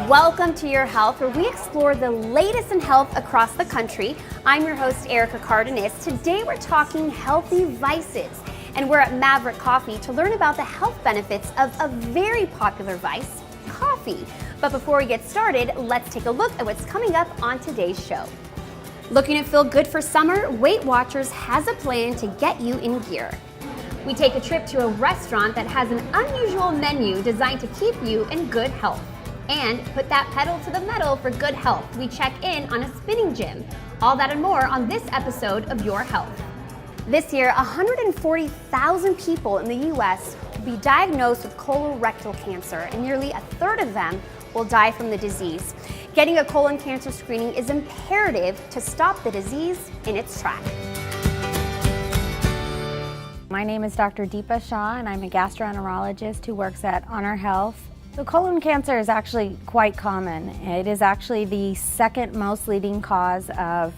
Welcome to Your Health, where we explore the latest in health across the country. I'm your host, Cardenas. Today we're talking healthy vices, and we're at Maverick Coffee to learn about the health benefits of a very popular vice, coffee. But before we get started, let's take a look at what's coming up on today's show. Looking to feel good for summer? Weight Watchers has a plan to get you in gear. We take a trip to a restaurant that has an unusual menu designed to keep you in good health. And put that pedal to the metal for good health. We check in on a spinning gym. All that and more on this episode of Your Health. This year, 140,000 people in the U.S. will be diagnosed with colorectal cancer, and nearly a third of them will die from the disease. Getting a colon cancer screening is imperative to stop the disease in its track. My name is Dr. Deepa Shah, and I'm a gastroenterologist who works at Honor Health. So colon cancer is actually quite common. It is actually the second most leading cause of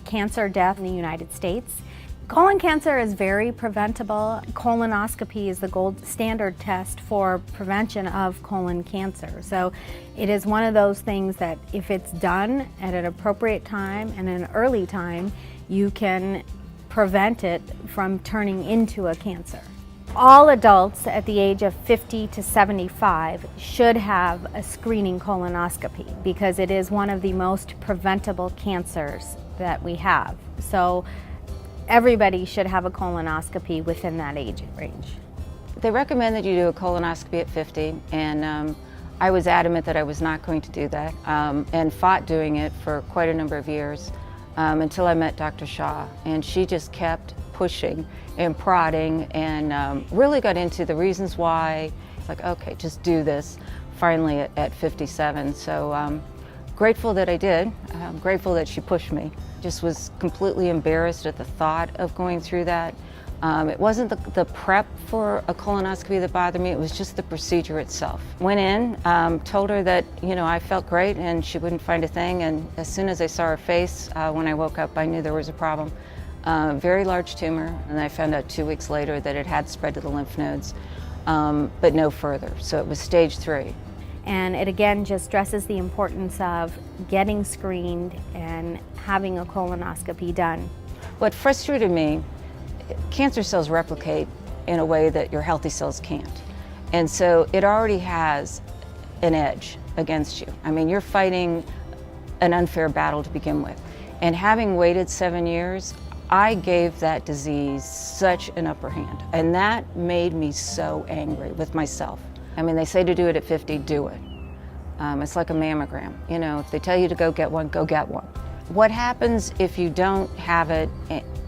cancer death in the United States. Colon cancer is very preventable. Colonoscopy is the gold standard test for prevention of colon cancer. So it is one of those things that if it's done at an appropriate time and an early time, you can prevent it from turning into a cancer. All adults at the age of 50 to 75 should have a screening colonoscopy because it is one of the most preventable cancers that we have. So everybody should have a colonoscopy within that age range. They recommend that you do a colonoscopy at 50, and I was adamant that I was not going to do that and fought doing it for quite a number of years until I met Dr. Shah, and she just kept pushing and prodding and really got into the reasons why. It's like, okay, just do this, finally at 57. So grateful that I did, grateful that she pushed me. Just was completely embarrassed at the thought of going through that. It wasn't the prep for a colonoscopy that bothered me, it was just the procedure itself. Went in, told her that, I felt great and she wouldn't find a thing, and as soon as I saw her face, when I woke up, I knew there was a problem. Very large tumor, and I found out 2 weeks later that it had spread to the lymph nodes, but no further, so it was stage 3. And it again just stresses the importance of getting screened and having a colonoscopy done. What frustrated me, cancer cells replicate in a way that your healthy cells can't. And so it already has an edge against you. I mean, you're fighting an unfair battle to begin with. And having waited 7 years, I gave that disease such an upper hand. And that made me so angry with myself. I mean, they say to do it at 50, do it. It's like a mammogram. If they tell you to go get one, go get one. What happens if you don't have it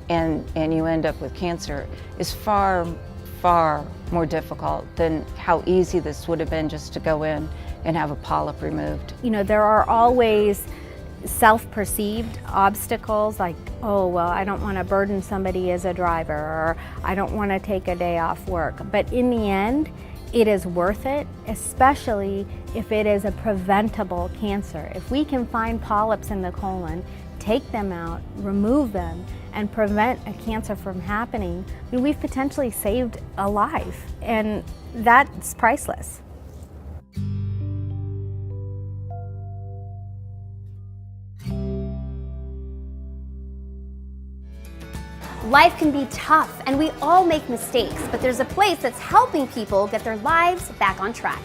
and you end up with cancer is far, far more difficult than how easy this would have been just to go in and have a polyp removed. There are always self-perceived obstacles like, oh, well, I don't want to burden somebody as a driver, or I don't want to take a day off work. But in the end, it is worth it, especially if it is a preventable cancer. If we can find polyps in the colon, take them out, remove them, and prevent a cancer from happening, we've potentially saved a life, and that's priceless. Life can be tough, and we all make mistakes, but there's a place that's helping people get their lives back on track.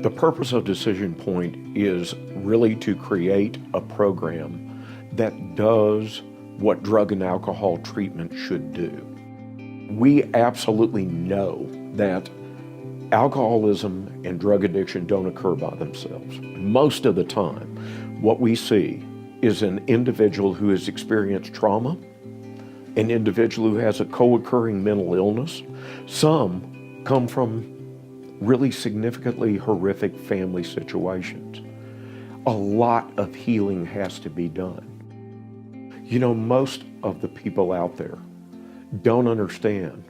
The purpose of Decision Point is really to create a program that does what drug and alcohol treatment should do. We absolutely know that alcoholism and drug addiction don't occur by themselves. Most of the time, what we see is an individual who has experienced trauma, an individual who has a co-occurring mental illness. Some come from really significantly horrific family situations. A lot of healing has to be done. Most of the people out there don't understand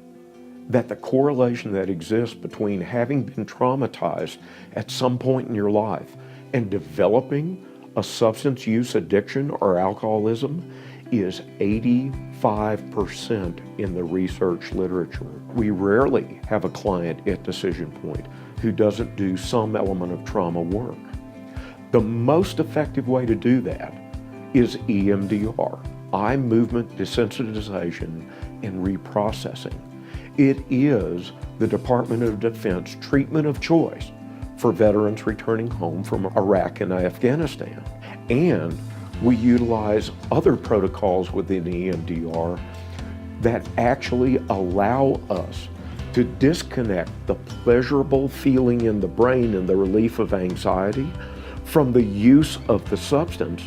that the correlation that exists between having been traumatized at some point in your life and developing a substance use addiction or alcoholism is 85% in the research literature. We rarely have a client at Decision Point who doesn't do some element of trauma work. The most effective way to do that is EMDR, eye movement desensitization and reprocessing. It is the Department of Defense treatment of choice for veterans returning home from Iraq and Afghanistan. And we utilize other protocols within EMDR that actually allow us to disconnect the pleasurable feeling in the brain and the relief of anxiety from the use of the substance.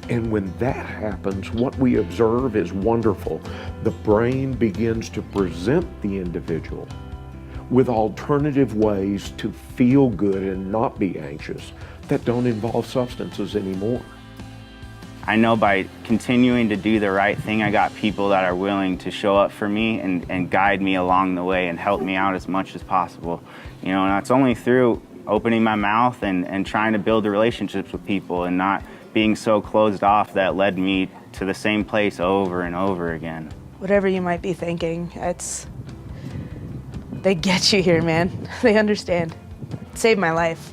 And when that happens, what we observe is wonderful. The brain begins to present the individual with alternative ways to feel good and not be anxious that don't involve substances anymore. I know by continuing to do the right thing, I got people that are willing to show up for me and guide me along the way and help me out as much as possible. You know, and that's only through opening my mouth and trying to build the relationships with people and not being so closed off that led me to the same place over and over again. Whatever you might be thinking, they get you here, man. They understand. It saved my life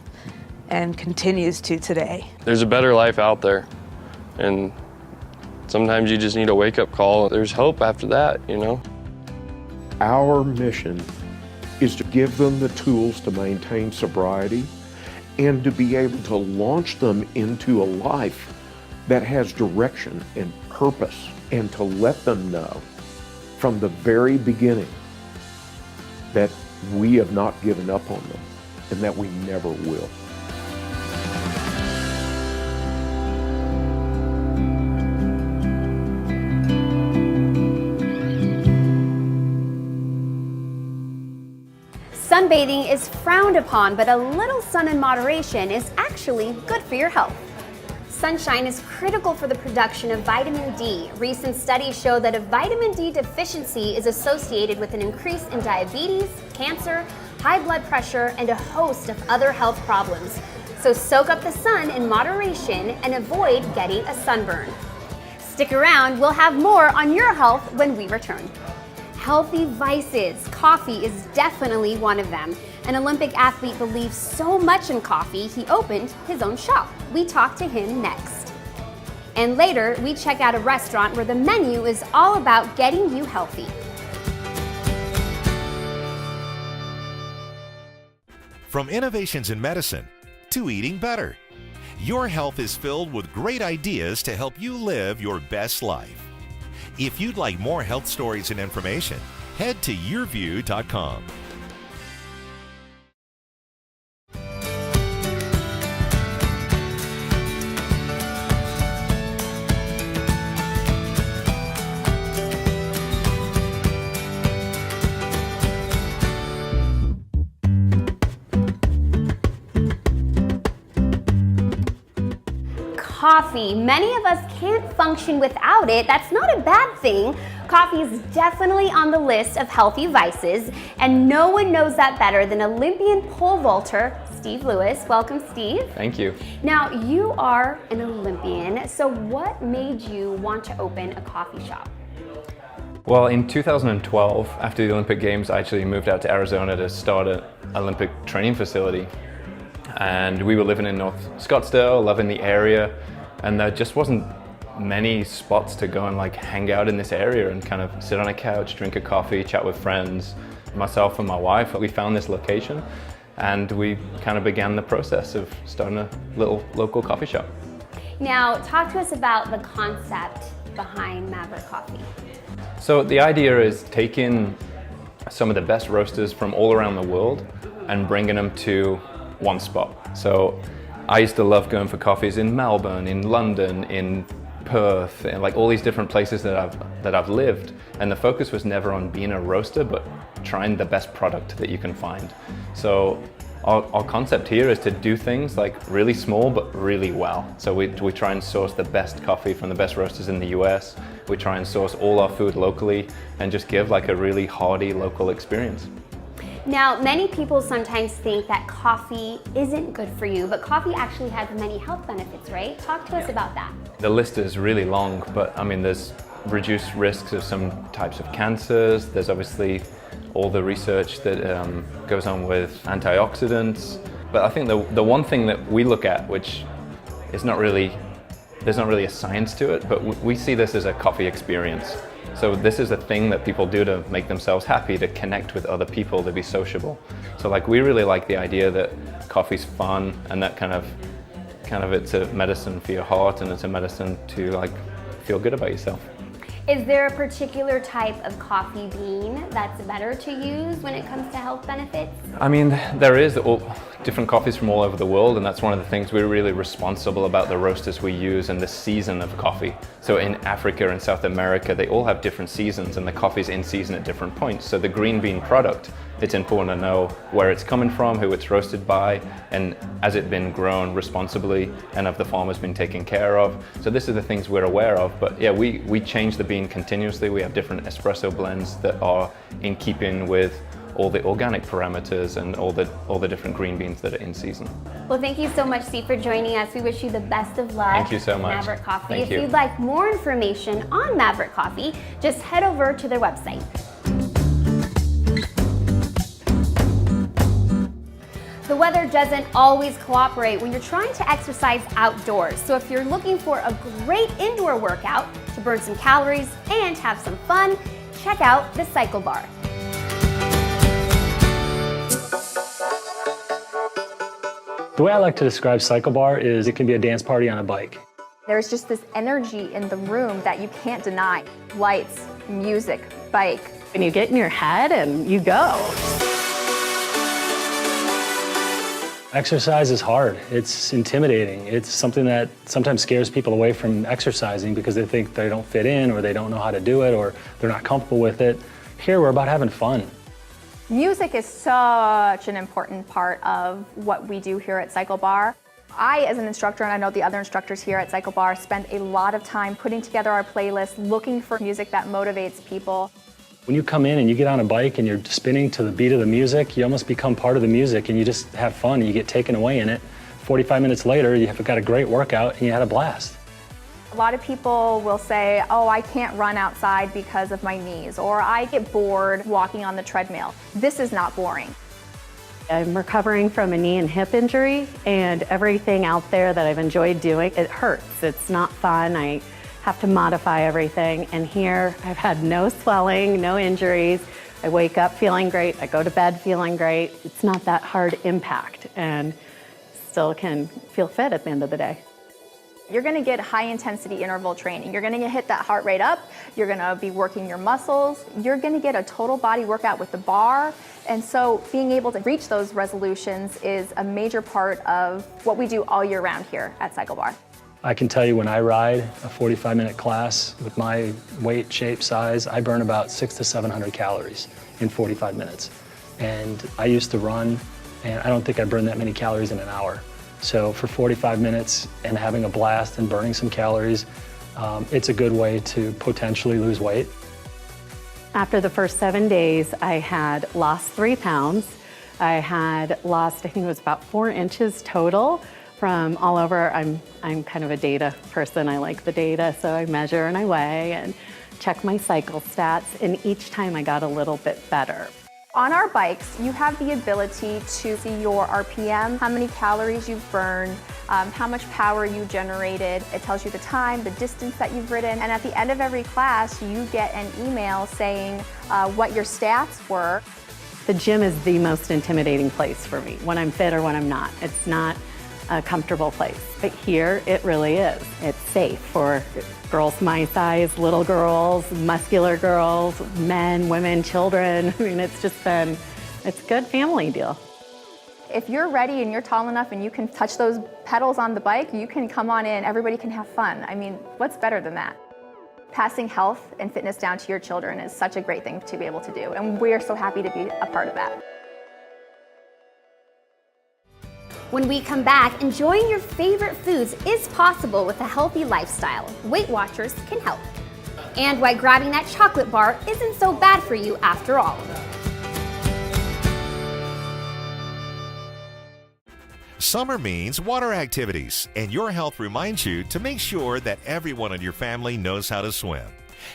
and continues to today. There's a better life out there, and sometimes you just need a wake-up call. There's hope after that, you know? Our mission is to give them the tools to maintain sobriety and to be able to launch them into a life that has direction and purpose, and to let them know from the very beginning that we have not given up on them and that we never will. Sunbathing is frowned upon, but a little sun in moderation is actually good for your health. Sunshine is critical for the production of vitamin D. Recent studies show that a vitamin D deficiency is associated with an increase in diabetes, cancer, high blood pressure, and a host of other health problems. So soak up the sun in moderation and avoid getting a sunburn. Stick around, we'll have more on your health when we return. Healthy vices. Coffee is definitely one of them. An Olympic athlete believes so much in coffee, he opened his own shop. We talk to him next. And later, we check out a restaurant where the menu is all about getting you healthy. From innovations in medicine to eating better, your health is filled with great ideas to help you live your best life. If you'd like more health stories and information, head to YurView.com. Coffee. Many of us can't function without it. That's not a bad thing. Coffee is definitely on the list of healthy vices, and no one knows that better than Olympian pole vaulter Steve Lewis. Welcome, Steve. Thank you. Now, you are an Olympian, so what made you want to open a coffee shop? Well, in 2012, after the Olympic Games, I actually moved out to Arizona to start an Olympic training facility. And we were living in North Scottsdale, loving the area, and there just wasn't many spots to go and like hang out in this area and kind of sit on a couch, drink a coffee, chat with friends. Myself and my wife, we found this location and we kind of began the process of starting a little local coffee shop. Now, talk to us about the concept behind Maverick Coffee. So the idea is taking some of the best roasters from all around the world and bringing them to one spot. So I used to love going for coffees in Melbourne, in London, in Perth, and like all these different places that I've lived. And the focus was never on being a roaster, but trying the best product that you can find. So our concept here is to do things like really small, but really well. So we try and source the best coffee from the best roasters in the US. We try and source all our food locally and just give like a really hearty local experience. Now, many people sometimes think that coffee isn't good for you, but coffee actually has many health benefits, right? Talk to us about that. The list is really long, but I mean, there's reduced risks of some types of cancers. There's obviously all the research that goes on with antioxidants. But I think the one thing that we look at, which is not really, there's not really a science to it, but we see this as a coffee experience. So this is a thing that people do to make themselves happy, to connect with other people, to be sociable. So like we really like the idea that coffee's fun and that kind of it's a medicine for your heart and it's a medicine to like feel good about yourself. Is there a particular type of coffee bean that's better to use when it comes to health benefits? I mean, there is all different coffees from all over the world, and that's one of the things we're really responsible about, the roasters we use and the season of coffee. So in Africa and South America, they all have different seasons and the coffee's in season at different points. So the green bean product, it's important to know where it's coming from, who it's roasted by, and has it been grown responsibly, and have the farmers been taken care of. So this is the things we're aware of, but yeah, we change the bean continuously. We have different espresso blends that are in keeping with all the organic parameters and all the different green beans that are in season. Well, thank you so much, C, for joining us. We wish you the best of luck. Thank you so much. Maverick Coffee. Thank if you. you'd like more information on Maverick Coffee, just head over to their website. The weather doesn't always cooperate when you're trying to exercise outdoors. So if you're looking for a great indoor workout to burn some calories and have some fun, check out the Cycle Bar. The way I like to describe Cycle Bar is it can be a dance party on a bike. There's just this energy in the room that you can't deny. Lights, music, bike. And you get in your head and you go. Exercise is hard. It's intimidating. It's something that sometimes scares people away from exercising because they think they don't fit in or they don't know how to do it or they're not comfortable with it. Here, we're about having fun. Music is such an important part of what we do here at Cycle Bar. I, as an instructor, and I know the other instructors here at Cycle Bar, spend a lot of time putting together our playlist, looking for music that motivates people. When you come in and you get on a bike and you're spinning to the beat of the music, you almost become part of the music and you just have fun. You get taken away in it. 45 minutes later, you've got a great workout and you had a blast. A lot of people will say, oh, I can't run outside because of my knees, or I get bored walking on the treadmill. This is not boring. I'm recovering from a knee and hip injury, and everything out there that I've enjoyed doing, it hurts. It's not fun. I have to modify everything, and here I've had no swelling, no injuries. I wake up feeling great. I go to bed feeling great. It's not that hard impact, and still can feel fit at the end of the day. You're gonna get high intensity interval training. You're gonna hit that heart rate up. You're gonna be working your muscles. You're gonna get a total body workout with the bar. And so being able to reach those resolutions is a major part of what we do all year round here at Cycle Bar. I can tell you when I ride a 45-minute class with my weight, shape, size, I burn about 600 to 700 calories in 45 minutes. And I used to run, and I don't think I burned that many calories in an hour. So for 45 minutes and having a blast and burning some calories, it's a good way to potentially lose weight. After the first 7 days, I had lost 3 pounds. I had lost, I think it was about 4 inches total from all over. I'm kind of a data person. I like the data, so I measure and I weigh and check my cycle stats, and each time I got a little bit better. On our bikes, you have the ability to see your RPM, how many calories you've burned, how much power you generated. It tells you the time, the distance that you've ridden, and at the end of every class, you get an email saying what your stats were. The gym is the most intimidating place for me, when I'm fit or when I'm not. It's not a comfortable place, but here it really is. It's safe for girls my size, little girls, muscular girls, men, women, children. I mean, it's a good family deal. If you're ready and you're tall enough and you can touch those pedals on the bike, you can come on in, everybody can have fun. I mean, what's better than that? Passing health and fitness down to your children is such a great thing to be able to do, and we're so happy to be a part of that. When we come back, enjoying your favorite foods is possible with a healthy lifestyle. Weight Watchers can help. And why grabbing that chocolate bar isn't so bad for you after all. Summer means water activities, and Your Health reminds you to make sure that everyone in your family knows how to swim.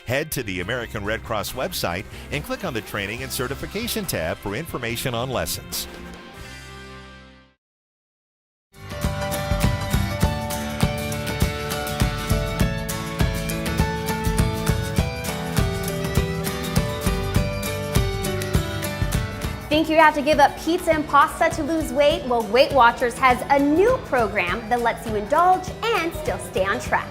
Head to the American Red Cross website and click on the Training and Certification tab for information on lessons. Think you have to give up pizza and pasta to lose weight? Well, Weight Watchers has a new program that lets you indulge and still stay on track.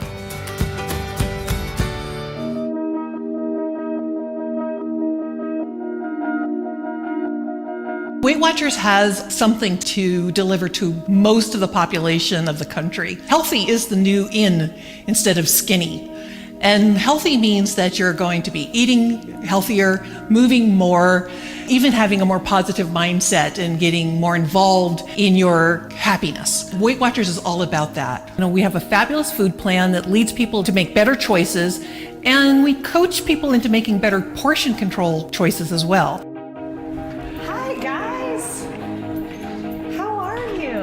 Weight Watchers has something to deliver to most of the population of the country. Healthy is the new in instead of skinny. And healthy means that you're going to be eating healthier, moving more, even having a more positive mindset and getting more involved in your happiness. Weight Watchers is all about that. You know, we have a fabulous food plan that leads people to make better choices, and we coach people into making better portion control choices as well. Hi guys, how are you?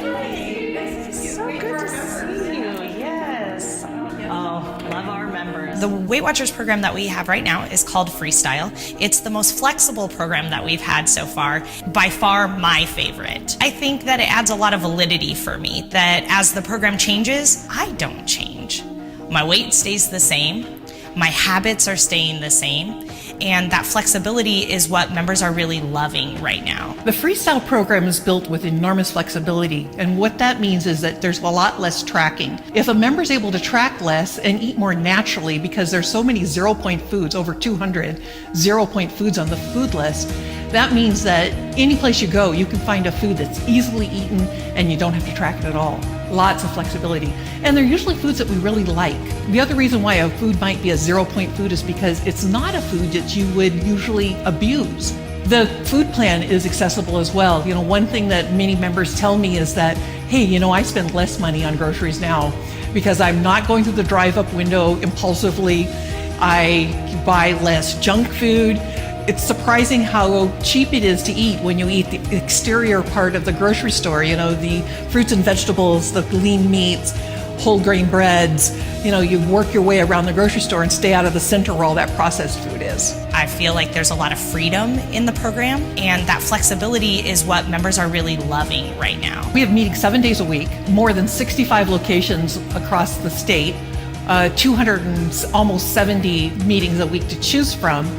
Hi, so good to see you, yes. Oh, love our members. The Weight Watchers program that we have right now is called Freestyle. It's the most flexible program that we've had so far, by far my favorite. I think that it adds a lot of validity for me, that as the program changes, I don't change. My weight stays the same, my habits are staying the same, and that flexibility is what members are really loving right now. The Freestyle program is built with enormous flexibility, and what that means is that there's a lot less tracking. If a member is able to track less and eat more naturally, because there's so many 0-point foods, over 200 0-point foods on the food list, that means that any place you go, you can find a food that's easily eaten and you don't have to track it at all. Lots of flexibility. And they're usually foods that we really like. The other reason why a food might be a 0-point food is because it's not a food that you would usually abuse. The food plan is accessible as well. You know, one thing that many members tell me is that, hey, you know, I spend less money on groceries now because I'm not going through the drive-up window impulsively. I buy less junk food. It's surprising how cheap it is to eat when you eat the exterior part of the grocery store, you know, the fruits and vegetables, the lean meats, whole grain breads. You know, you work your way around the grocery store and stay out of the center where all that processed food is. I feel like there's a lot of freedom in the program, and that flexibility is what members are really loving right now. We have meetings 7 days a week, more than 65 locations across the state, 200 and almost 70 meetings a week to choose from.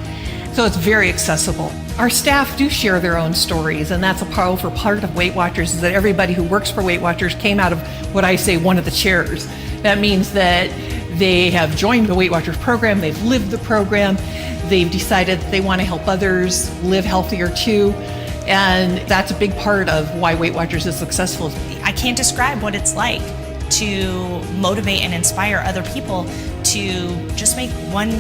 So it's very accessible. Our staff do share their own stories, and that's a powerful part of Weight Watchers, is that everybody who works for Weight Watchers came out of what I say one of the chairs. That means that they have joined the Weight Watchers program, they've lived the program, they've decided that they want to help others live healthier too, and that's a big part of why Weight Watchers is successful. I can't describe what it's like to motivate and inspire other people to just make one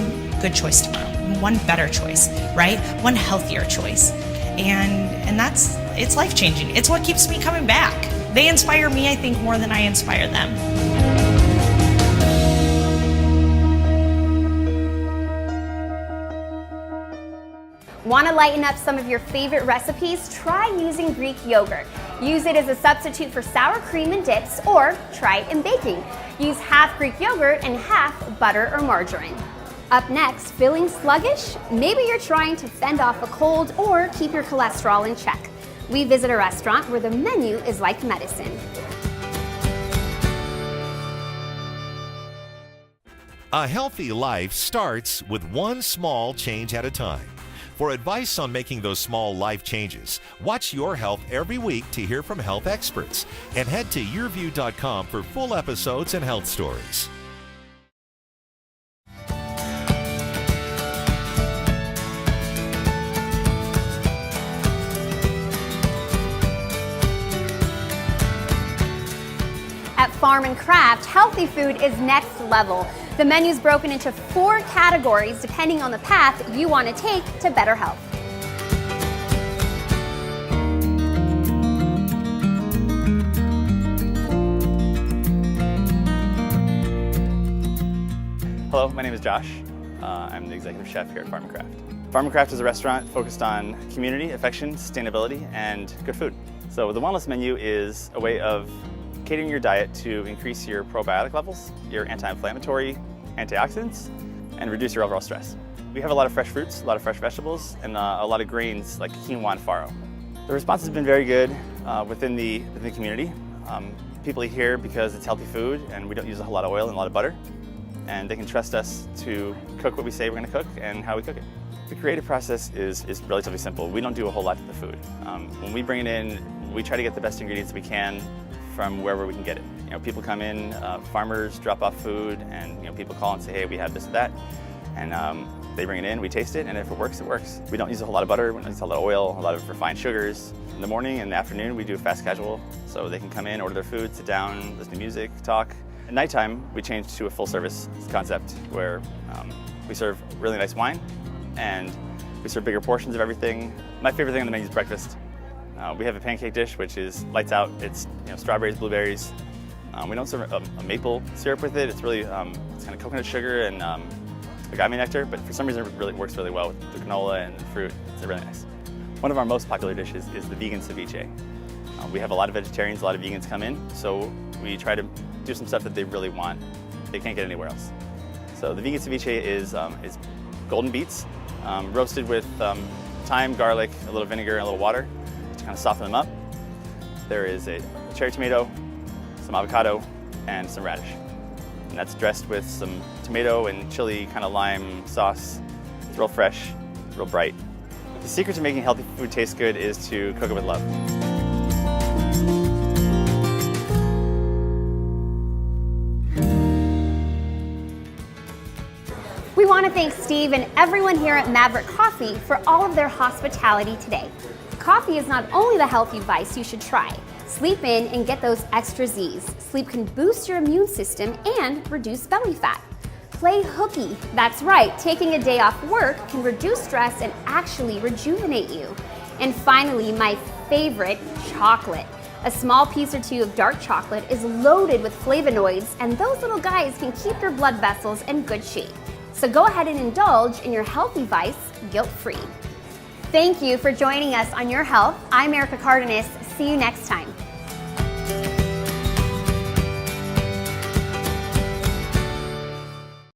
good choice tomorrow. One better choice, right? One healthier choice. And it's life-changing. It's what keeps me coming back. They inspire me, I think, more than I inspire them. Want to lighten up some of your favorite recipes? Try using Greek yogurt. Use it as a substitute for sour cream and dips, or try it in baking. Use half Greek yogurt and half butter or margarine. Up next, feeling sluggish? Maybe you're trying to fend off a cold or keep your cholesterol in check. We visit a restaurant where the menu is like medicine. A healthy life starts with one small change at a time. For advice on making those small life changes, watch Your Health every week to hear from health experts, and head to YurView.com for full episodes and health stories. At Farm and Craft, healthy food is next level. The menu's broken into 4 categories depending on the path you want to take to better health. Hello, my name is Josh. I'm the executive chef here at Farm and Craft. Farm and Craft is a restaurant focused on community, affection, sustainability, and good food. So the wellness menu is a way of catering your diet to increase your probiotic levels, your anti-inflammatory, antioxidants, and reduce your overall stress. We have a lot of fresh fruits, a lot of fresh vegetables, and a lot of grains like quinoa and farro. The response has been very good within the community. People eat here because it's healthy food and we don't use a whole lot of oil and a lot of butter. And they can trust us to cook what we say we're going to cook and how we cook it. The creative process is relatively simple. We don't do a whole lot to the food. When we bring it in, we try to get the best ingredients we can from wherever we can get it. You know, people come in, farmers drop off food, and you know, people call and say, hey, we have this or that. And they bring it in, we taste it, and if it works, it works. We don't use a whole lot of butter, we don't use a lot of oil, a lot of refined sugars. In the morning and the afternoon, we do a fast casual, so they can come in, order their food, sit down, listen to music, talk. At nighttime, we changed to a full service concept where we serve really nice wine, and we serve bigger portions of everything. My favorite thing on the menu is breakfast. We have a pancake dish, which is lights out. It's strawberries, blueberries. We don't serve a maple syrup with it. It's really it's kind of coconut sugar and agave nectar, but for some reason it really works really well with the canola and the fruit. It's really nice. One of our most popular dishes is the vegan ceviche. We have a lot of vegetarians, a lot of vegans come in, so we try to do some stuff that they really want. They can't get anywhere else. So the vegan ceviche is golden beets, roasted with thyme, garlic, a little vinegar, and a little water to kind of soften them up. There is a cherry tomato, some avocado, and some radish. And that's dressed with some tomato and chili kind of lime sauce. It's real fresh, real bright. The secret to making healthy food taste good is to cook it with love. We want to thank Steve and everyone here at Maverick Coffee for all of their hospitality today. Coffee is not only the healthy vice you should try. Sleep in and get those extra Z's. Sleep can boost your immune system and reduce belly fat. Play hooky. That's right, taking a day off work can reduce stress and actually rejuvenate you. And finally, my favorite, chocolate. A small piece or two of dark chocolate is loaded with flavonoids, and those little guys can keep your blood vessels in good shape. So go ahead and indulge in your healthy vice guilt-free. Thank you for joining us on Your Health. I'm Erica Cardenas. See you next time.